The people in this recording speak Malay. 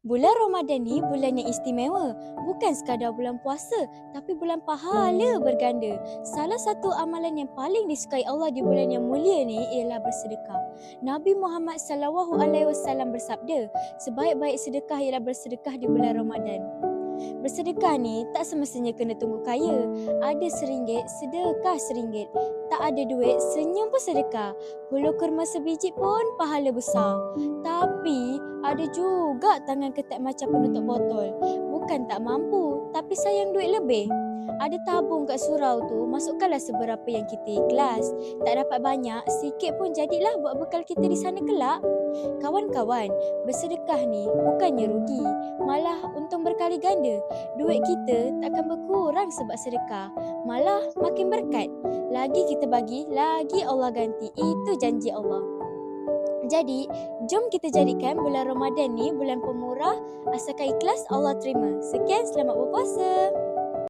Bulan Ramadan ni bulan yang istimewa. Bukan sekadar bulan puasa, tapi bulan pahala berganda. Salah satu amalan yang paling disukai Allah di bulan yang mulia ni ialah bersedekah. Nabi Muhammad SAW bersabda, sebaik-baik sedekah ialah bersedekah di bulan Ramadan. Bersedekah ni tak semestinya kena tunggu kaya. Ada RM1, sedekah RM1. Tak ada duit, senyum pun sedekah. Hulu kurma sebiji pun pahala besar. Tapi ada juga tangan ketat macam penutup botol. Bukan tak mampu, tapi sayang duit lebih. Ada tabung kat surau tu, masukkanlah seberapa yang kita ikhlas. Tak dapat banyak, sikit pun jadilah buat bekal kita di sana kelak. Kawan-kawan, bersedekah ni bukannya rugi, malah untung berkali ganda. Duit kita takkan berkurang sebab sedekah, malah makin berkat. Lagi kita bagi, lagi Allah ganti. Itu janji Allah. Jadi, jom kita jadikan bulan Ramadan ni bulan pemurah. Asalkan ikhlas, Allah terima. Sekian, selamat berpuasa.